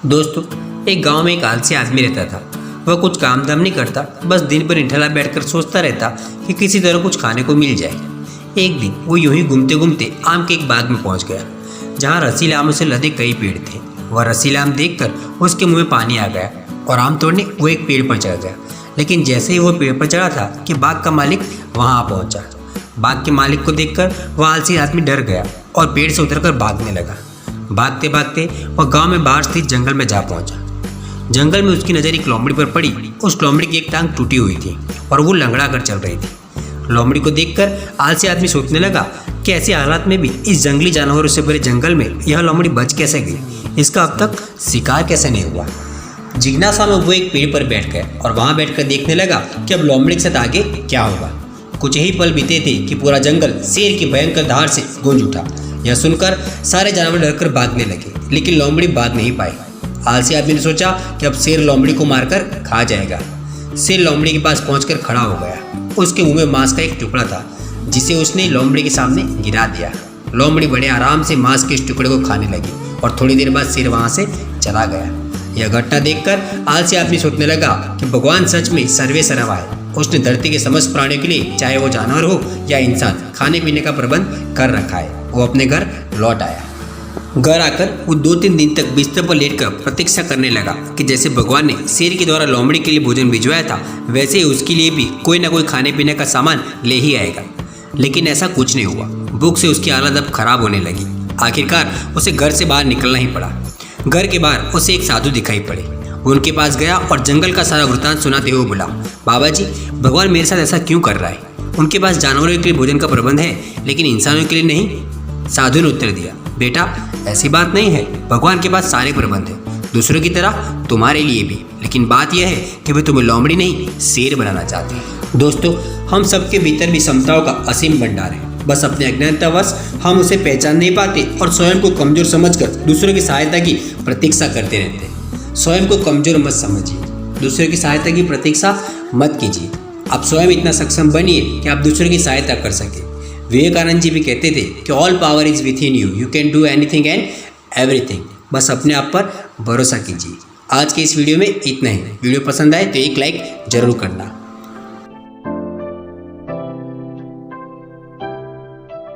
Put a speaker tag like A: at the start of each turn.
A: दोस्तों, एक गांव में एक आलसी आदमी रहता था। वह कुछ काम धाम नहीं करता, बस दिन भर निठला बैठकर सोचता रहता कि किसी तरह कुछ खाने को मिल जाए। एक दिन वो यूं ही घूमते घूमते आम के एक बाग में पहुंच गया, जहां रसीले आमों से लदे कई पेड़ थे। वह रसीले आम देखकर उसके मुंह में पानी आ गया और आम तोड़ने वो एक पेड़ पर चढ़ गया। लेकिन जैसे ही वो पेड़ पर चढ़ा था कि बाग का मालिक वहां आ पहुंचा। बाग के मालिक को देखकर वह आलसी आदमी डर गया और पेड़ से उतरकर भागने लगा। भागते भागते वह गांव में बाहर स्थित जंगल में जा पहुंचा। जंगल में उसकी नज़र एक लोमड़ी पर पड़ी। उस लोमड़ी की एक टांग टूटी हुई थी और वो लंगड़ा कर चल रही थी। लोमड़ी को देखकर आलसी आदमी सोचने लगा कि ऐसे हालात में भी इस जंगली जानवरों से भरे जंगल में यह लोमड़ी बच कैसे गई, इसका अब तक शिकार कैसे नहीं हुआ। जिज्ञासा में वो एक पेड़ पर बैठ गया और वहां बैठकर देखने लगा कि अब लोमड़ी के साथ आगे क्या होगा। कुछ ही पल बीते थे कि पूरा जंगल शेर की भयंकर दहाड़ से गूंज उठा। यह सुनकर सारे जानवर डरकर भागने लगे, लेकिन लोमड़ी भाग नहीं पाई। आलसी आदमी ने सोचा कि अब शेर लोमड़ी को मारकर खा जाएगा। शेर लोमड़ी के पास पहुंचकर खड़ा हो गया। उसके मुंह में मांस का एक टुकड़ा था, जिसे उसने लोमड़ी के सामने गिरा दिया। लोमड़ी बड़े आराम से मांस के इस टुकड़े को खाने लगी और थोड़ी देर बाद शेर वहां से चला गया। यह घटना देखकर आलसी आदमी सोचने लगा कि भगवान सच में सर्वे सर्वा है। उसने धरती के समस्त प्राणियों के लिए, चाहे वो जानवर हो या इंसान, खाने पीने का प्रबंध कर रखा है। वो अपने घर लौट आया। घर आकर वो 2-3 दिन तक बिस्तर पर लेटकर प्रतीक्षा करने लगा कि जैसे भगवान ने शेर के द्वारा लोमड़ी के लिए भोजन भिजवाया था, वैसे ही उसके लिए भी कोई ना कोई खाने पीने का सामान ले ही आएगा। लेकिन ऐसा कुछ नहीं हुआ। भूख से उसकी हालत अब खराब होने लगी। आखिरकार उसे घर से बाहर निकलना ही पड़ा। घर के बाहर उसे एक साधु दिखाई पड़े। वो उनके पास गया और जंगल का सारा वृत्तांत सुनाते हुए बोला, बाबा जी, भगवान मेरे साथ ऐसा क्यों कर रहा है? उनके पास जानवरों के लिए भोजन का प्रबंध है, लेकिन इंसानों के लिए नहीं। साधु ने उत्तर दिया, बेटा, ऐसी बात नहीं है। भगवान के पास सारे प्रबंध हैं, दूसरों की तरह तुम्हारे लिए भी। लेकिन बात यह है कि वे तुम्हें लोमड़ी नहीं, शेर बनाना चाहते हैं। दोस्तों, हम सबके भीतर भी क्षमताओं का असीम भंडार है। बस अपने अज्ञानतावश हम उसे पहचान नहीं पाते और स्वयं को कमजोर समझकर दूसरों की सहायता की प्रतीक्षा करते रहते हैं। स्वयं को कमजोर मत समझिए, दूसरों की सहायता की प्रतीक्षा मत कीजिए। आप स्वयं इतना सक्षम बनिए कि आप दूसरों की सहायता कर सकें। विवेकानंद जी भी कहते थे कि all power is with in you, you can do anything and everything. बस अपने आप पर भरोसा कीजिए। आज के इस वीडियो में इतना ही। वीडियो पसंद आए तो एक लाइक जरूर करना।